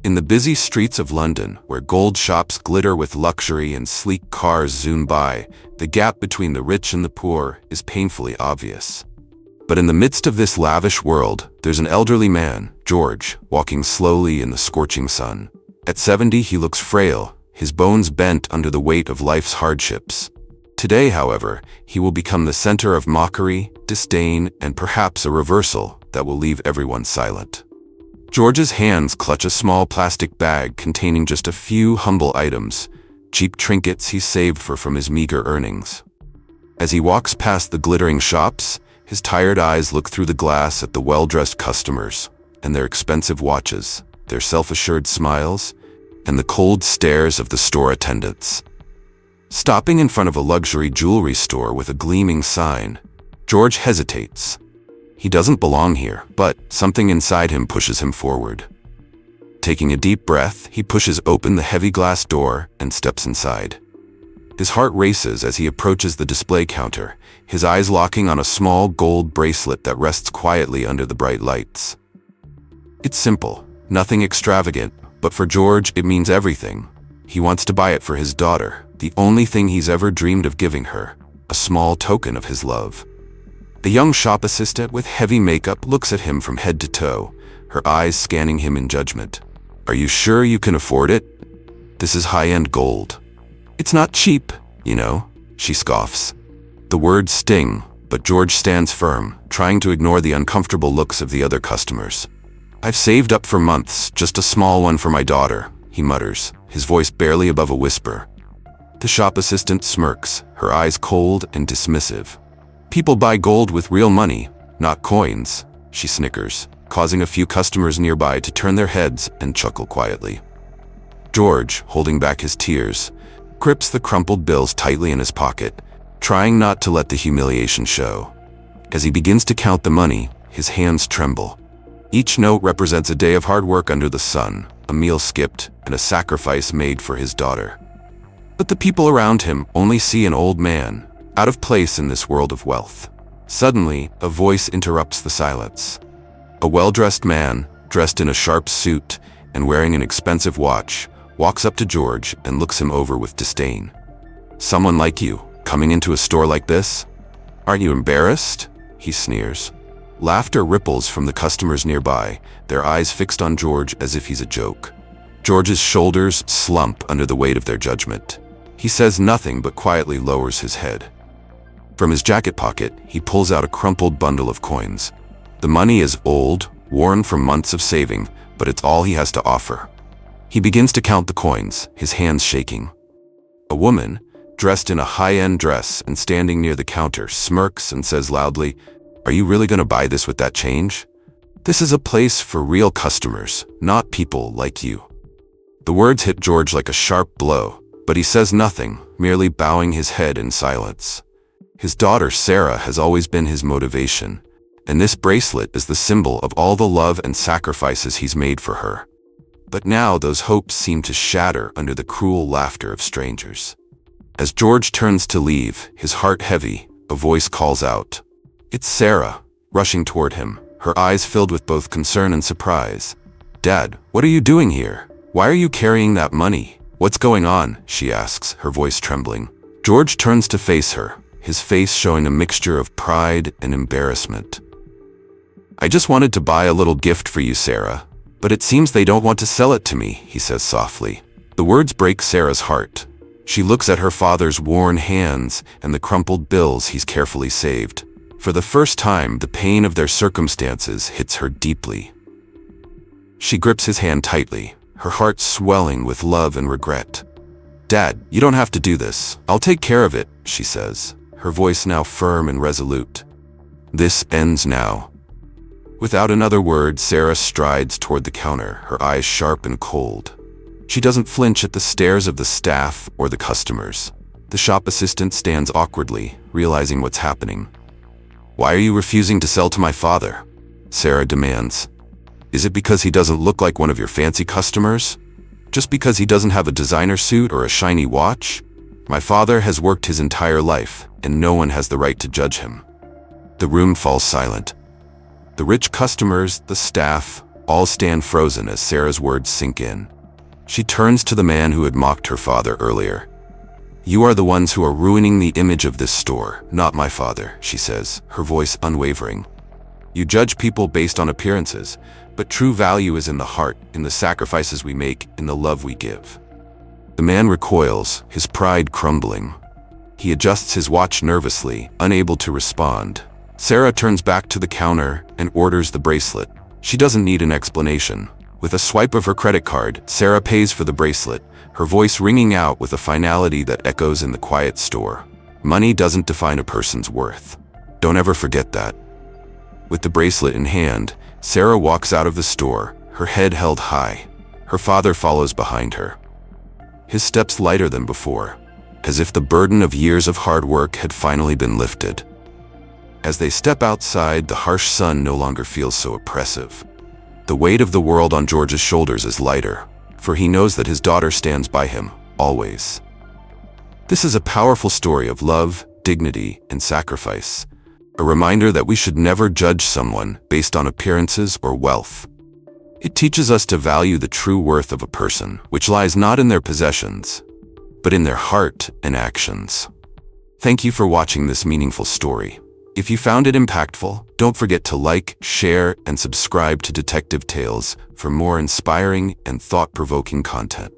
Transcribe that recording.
In the busy streets of London, where gold shops glitter with luxury and sleek cars zoom by, the gap between the rich and the poor is painfully obvious. But in the midst of this lavish world, there's an elderly man, George, walking slowly in the scorching sun. At 70, he looks frail, his bones bent under the weight of life's hardships. Today, however, he will become the center of mockery, disdain, and perhaps a reversal that will leave everyone silent. George's hands clutch a small plastic bag containing just a few humble items, cheap trinkets he saved from his meager earnings. As he walks past the glittering shops, his tired eyes look through the glass at the well-dressed customers and their expensive watches, their self-assured smiles, and the cold stares of the store attendants. Stopping in front of a luxury jewelry store with a gleaming sign, George hesitates. He doesn't belong here, but something inside him pushes him forward. Taking a deep breath, he pushes open the heavy glass door and steps inside. His heart races as he approaches the display counter, his eyes locking on a small gold bracelet that rests quietly under the bright lights. It's simple, nothing extravagant, but for George it means everything. He wants to buy it for his daughter, the only thing he's ever dreamed of giving her, a small token of his love. A young shop assistant with heavy makeup looks at him from head to toe, her eyes scanning him in judgment. "Are you sure you can afford it? This is high-end gold." "It's not cheap, you know," she scoffs. The words sting, but George stands firm, trying to ignore the uncomfortable looks of the other customers. "I've saved up for months, just a small one for my daughter," he mutters, his voice barely above a whisper. The shop assistant smirks, her eyes cold and dismissive. "People buy gold with real money, not coins," she snickers, causing a few customers nearby to turn their heads and chuckle quietly. George, holding back his tears, grips the crumpled bills tightly in his pocket, trying not to let the humiliation show. As he begins to count the money, his hands tremble. Each note represents a day of hard work under the sun, a meal skipped, and a sacrifice made for his daughter. But the people around him only see an old man, out of place in this world of wealth. Suddenly, a voice interrupts the silence. A well-dressed man, dressed in a sharp suit and wearing an expensive watch, walks up to George and looks him over with disdain. "Someone like you, coming into a store like this? Aren't you embarrassed?" he sneers. Laughter ripples from the customers nearby, their eyes fixed on George as if he's a joke. George's shoulders slump under the weight of their judgment. He says nothing but quietly lowers his head. From his jacket pocket, he pulls out a crumpled bundle of coins. The money is old, worn from months of saving, but it's all he has to offer. He begins to count the coins, his hands shaking. A woman, dressed in a high-end dress and standing near the counter, smirks and says loudly, "Are you really going to buy this with that change? This is a place for real customers, not people like you." The words hit George like a sharp blow, but he says nothing, merely bowing his head in silence. His daughter Sarah has always been his motivation, and this bracelet is the symbol of all the love and sacrifices he's made for her. But now those hopes seem to shatter under the cruel laughter of strangers. As George turns to leave, his heart heavy, a voice calls out. It's Sarah, rushing toward him, her eyes filled with both concern and surprise. "Dad, what are you doing here? Why are you carrying that money? What's going on?" she asks, her voice trembling. George turns to face her, his face showing a mixture of pride and embarrassment. "I just wanted to buy a little gift for you, Sarah, but it seems they don't want to sell it to me," he says softly. The words break Sarah's heart. She looks at her father's worn hands and the crumpled bills he's carefully saved. For the first time, the pain of their circumstances hits her deeply. She grips his hand tightly, her heart swelling with love and regret. "Dad, you don't have to do this. I'll take care of it," she says, her voice now firm and resolute. "This ends now." Without another word, Sarah strides toward the counter, her eyes sharp and cold. She doesn't flinch at the stares of the staff or the customers. The shop assistant stands awkwardly, realizing what's happening. "Why are you refusing to sell to my father?" Sarah demands. "Is it because he doesn't look like one of your fancy customers? Just because he doesn't have a designer suit or a shiny watch? My father has worked his entire life, and no one has the right to judge him." The room falls silent. The rich customers, the staff, All stand frozen as Sarah's words sink in. She turns to the man who had mocked her father earlier. "You are the ones who are ruining the image of this store, not my father," she says, her voice unwavering. "You judge people based on appearances, but true value is in the heart, in the sacrifices we make, in the love we give." The man recoils, his pride crumbling. He adjusts his watch nervously, unable to respond. Sarah turns back to the counter and orders the bracelet. She doesn't need an explanation. With a swipe of her credit card, Sarah pays for the bracelet, her voice ringing out with a finality that echoes in the quiet store. Money doesn't define a person's worth. Don't ever forget that. With the bracelet in hand, Sarah walks out of the store, her head held high. Her father follows behind her. His steps lighter than before, as if the burden of years of hard work had finally been lifted. As they step outside, the harsh sun no longer feels so oppressive. The weight of the world on George's shoulders is lighter, for he knows that his daughter stands by him, always. This is a powerful story of love, dignity, and sacrifice. A reminder that we should never judge someone based on appearances or wealth. It teaches us to value the true worth of a person, which lies not in their possessions, but in their heart and actions. Thank you for watching this meaningful story. If you found it impactful, don't forget to like, share, and subscribe to Detective Tales for more inspiring and thought-provoking content.